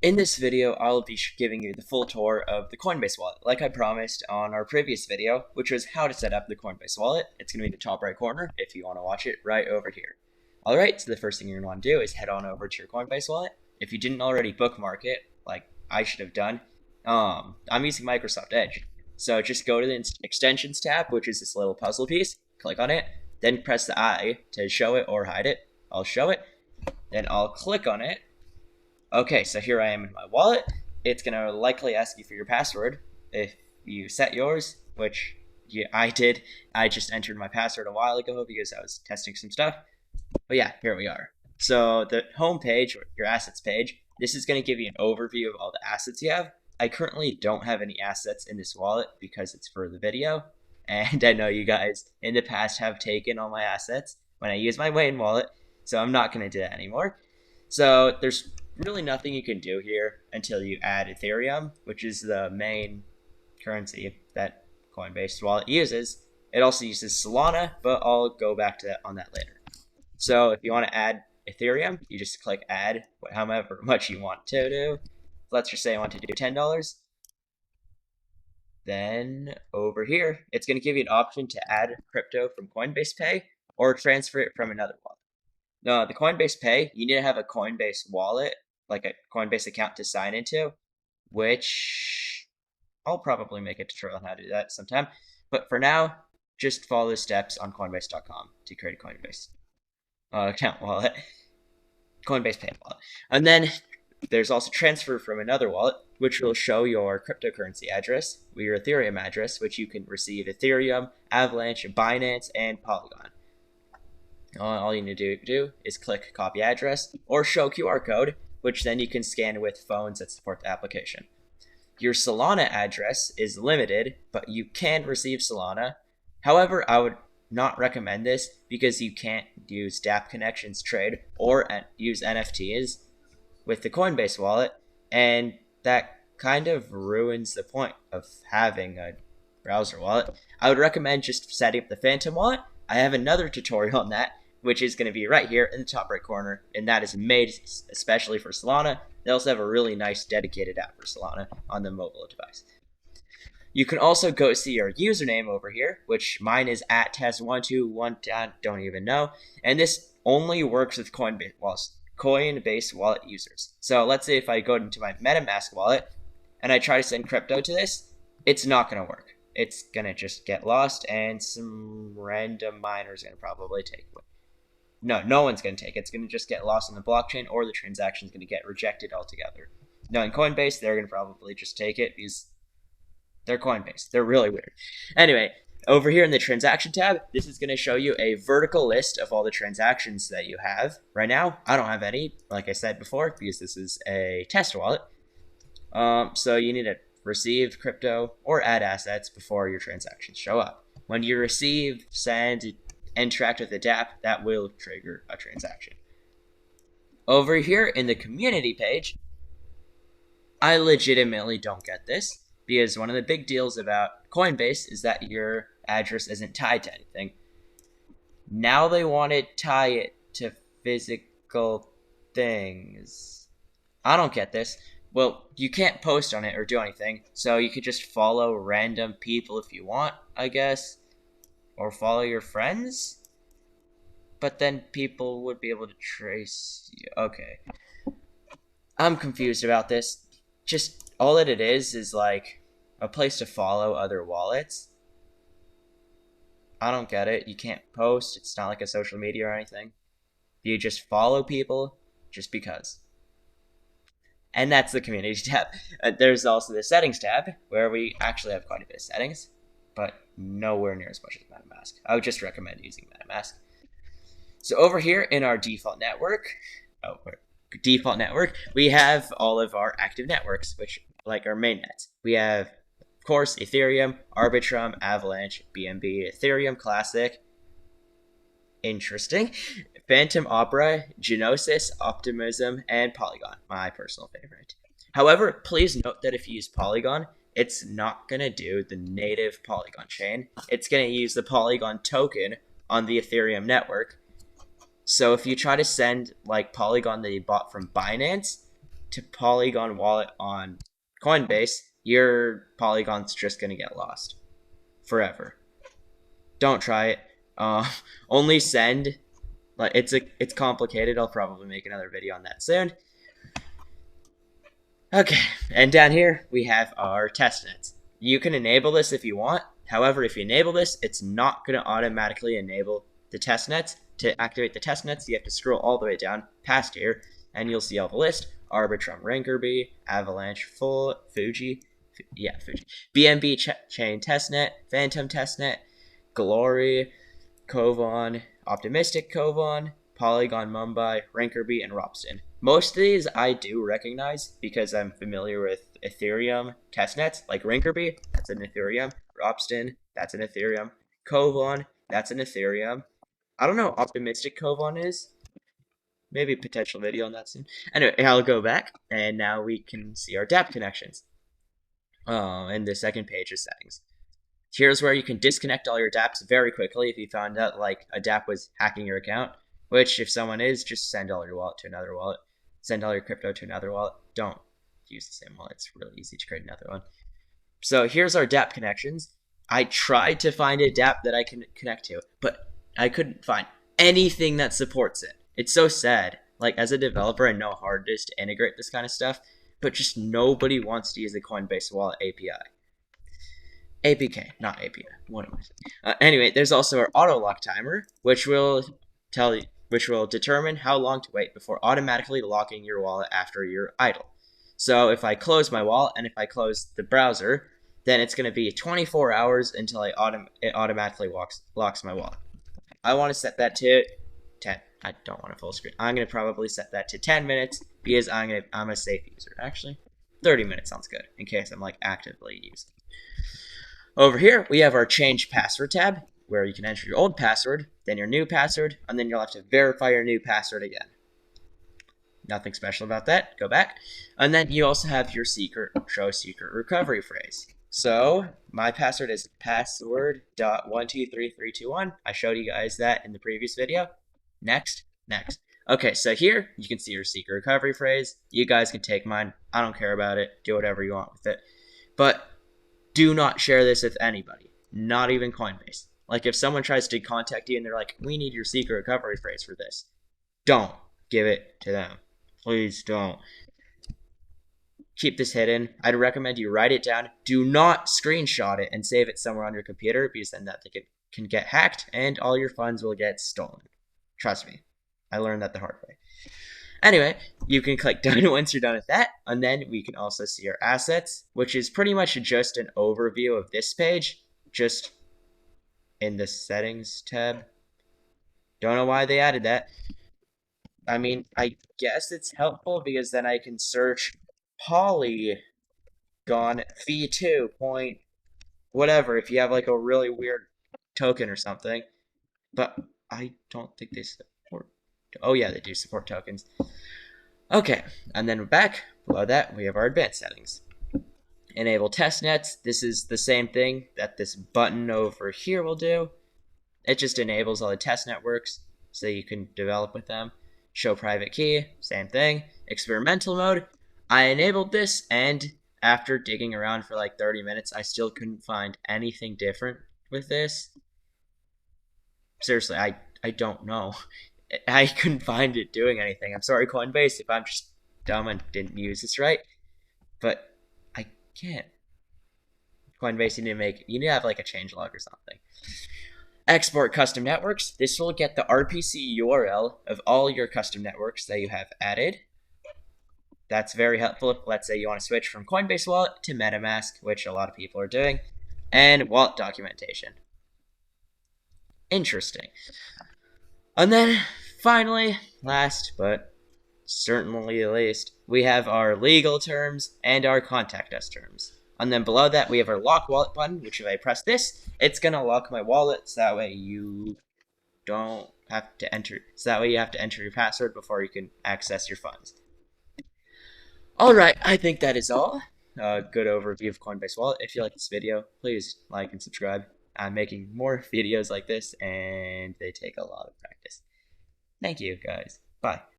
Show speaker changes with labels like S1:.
S1: In this video, I'll be giving you the full tour of the Coinbase Wallet, like I promised on our previous video, which was how to set up the Coinbase Wallet. It's going to be in the top right corner if you want to watch it right over here. Alright, so the first thing you're going to want to do is head on over to your Coinbase Wallet. If you didn't already bookmark it, like I should have done, I'm using Microsoft Edge. So just go to the Extensions tab, which is this little puzzle piece, click on it, then press the I to show it or hide it. I'll show it, then I'll click on it. Okay, so here I am in my wallet. It's going to likely ask you for your password. If you set yours, which I did, I just entered my password a while ago because I was testing some stuff. But yeah, here we are. So the home page, or your assets page, this is going to give you an overview of all the assets you have. I currently don't have any assets in this wallet because it's for the video. And I know you guys in the past have taken all my assets when I use my main wallet, so I'm not going to do that anymore. So there's really nothing you can do here until you add Ethereum, which is the main currency that Coinbase Wallet uses. It also uses Solana, but I'll go back to that on that later. So if you want to add Ethereum, you just click add however much you want to do. Let's just say I want to do $10. Then over here, it's going to give you an option to add crypto from Coinbase Pay or transfer it from another wallet. No, the Coinbase Pay, you need to have a Coinbase wallet, like a Coinbase account to sign into, which I'll probably make a tutorial on how to do that sometime. But for now, just follow the steps on Coinbase.com to create a Coinbase account wallet, Coinbase Pay wallet. And then there's also transfer from another wallet, which will show your cryptocurrency address, your Ethereum address, which you can receive Ethereum, Avalanche, Binance, and Polygon. All you need to do is click copy address or show QR code, which then you can scan with phones that support the application. Your Solana address is limited, but you can receive Solana. However, I would not recommend this because you can't use dApp connections trade or use NFTs with the Coinbase wallet, and that kind of ruins the point of having a browser wallet. I would recommend just setting up the Phantom wallet. I have another tutorial on that, which is going to be right here in the top right corner, and that is made especially for Solana. They also have a really nice dedicated app for Solana on the mobile device. You can also go see your username over here, which mine is @test121. Don't even know, and this only works with Coinbase Wallet users. So let's say if I go into my MetaMask wallet and I try to send crypto to this, it's not going to work. It's going to just get lost, and some random miner is going to probably take it. No one's going to take it. It's going to just get lost on the blockchain, or the transaction is going to get rejected altogether. Now, in Coinbase, they're going to probably just take it because they're Coinbase. They're really weird. Anyway, over here in the transaction tab, this is going to show you a vertical list of all the transactions that you have. Right now, I don't have any, like I said before, because this is a test wallet. So you need to receive crypto or add assets before your transactions show up. When you receive, send, interact with the dApp, that will trigger a transaction. Over here in the community page, I legitimately don't get this, because one of the big deals about Coinbase is that your address isn't tied to anything. Now they want to tie it to physical things. I don't get this. Well, you can't post on it or do anything, so you could just follow random people if you want, I guess. Or follow your friends? But then people would be able to trace you. Okay. I'm confused about this. Just all that it is like a place to follow other wallets. I don't get it. You can't post. It's not like a social media or anything. You just follow people just because. And that's the community tab. There's also the settings tab, where we actually have quite a bit of settings, but nowhere near as much as MetaMask. I would just recommend using MetaMask. So over here in our default network, we have all of our active networks, which like our main nets. We have, of course, Ethereum, Arbitrum, Avalanche, BNB, Ethereum Classic, interesting, Phantom Opera, Genosis, Optimism, and Polygon, my personal favorite. However, please note that if you use Polygon, it's not going to do the native Polygon chain. It's going to use the Polygon token on the Ethereum network. So if you try to send like Polygon that you bought from Binance, to Polygon Wallet on Coinbase, your Polygon's just gonna get lost forever. Don't try it. Only send. Like it's complicated. I'll probably make another video on that soon. Okay, and down here we have our testnets. You can enable this if you want. However, if you enable this, it's not going to automatically enable the testnets. To activate the testnets, you have to scroll all the way down past here, and you'll see all the list: Arbitrum, Rankerby, Avalanche, Fuji, BNB Chain Testnet, Phantom Testnet, Glory, Kovan, Optimistic Kovan, Polygon Mumbai, Rankerby, and Robston. Most of these I do recognize because I'm familiar with Ethereum testnets, like Rankerby, that's an Ethereum. Robston, that's an Ethereum. Kovan, that's an Ethereum. I don't know what Optimistic Kovan is. Maybe potential video on that soon. Anyway, I'll go back, and now we can see our dApp connections. And the second page is settings. Here's where you can disconnect all your dApps very quickly if you found out like a dApp was hacking your account, which if someone is, just send all your wallet to another wallet. Send all your crypto to another wallet. Don't use the same wallet. It's really easy to create another one. So here's our dApp connections. I tried to find a dApp that I can connect to, but I couldn't find anything that supports it. It's so sad. Like as a developer, I know how hard it is to integrate this kind of stuff, but just nobody wants to use the Coinbase Wallet API. APK, not API. What am I saying? Anyway, there's also our auto lock timer, which will determine how long to wait before automatically locking your wallet after you're idle. So if I close my wallet and if I close the browser, then it's going to be 24 hours until it automatically locks my wallet. I want to set that to 10. I don't want a full screen. I'm going to probably set that to 10 minutes because I'm a safe user. Actually, 30 minutes sounds good in case I'm like actively using. Over here, we have our change password tab, where you can enter your old password, then your new password, and then you'll have to verify your new password again. Nothing special about that. Go back. And then you also have your show secret recovery phrase. So my password is password.123321. I showed you guys that in the previous video. Next. Okay, so here you can see your secret recovery phrase. You guys can take mine. I don't care about it. Do whatever you want with it. But do not share this with anybody, not even Coinbase. Like if someone tries to contact you and they're like, we need your secret recovery phrase for this, don't give it to them. Please don't. Keep this hidden. I'd recommend you write it down. Do not screenshot it and save it somewhere on your computer because then that can get hacked and all your funds will get stolen. Trust me. I learned that the hard way. Anyway, you can click done once you're done with that, and then we can also see our assets, which is pretty much just an overview of this page, just in the settings tab. Don't know why they added that. I mean, I guess it's helpful because then I can search Polygon V2 point whatever if you have like a really weird token or something. But I don't think they support. Oh yeah, they do support tokens. Okay, and then back below that, we have our advanced settings. Enable testnets. This is the same thing that this button over here will do. It just enables all the test networks so you can develop with them. Show private key, same thing. Experimental mode. I enabled this, and after digging around for like 30 minutes, I still couldn't find anything different with this. Seriously, I don't know. I couldn't find it doing anything. I'm sorry, Coinbase, if I'm just dumb and didn't use this right, but I can't. Coinbase, you need to have like a changelog or something. Export custom networks. This will get the RPC URL of all your custom networks that you have added. That's very helpful if, let's say, you want to switch from Coinbase Wallet to MetaMask, which a lot of people are doing, and wallet documentation. Interesting. And then, finally, last but certainly least, we have our legal terms and our contact us terms. And then below that, we have our lock wallet button, which if I press this, it's going to lock my wallet, so that way you don't have to enter, so that way you have to enter your password before you can access your funds. Alright, I think that is all. Good overview of Coinbase Wallet. If you like this video, please like and subscribe. I'm making more videos like this, and they take a lot of practice. Thank you, guys. Bye.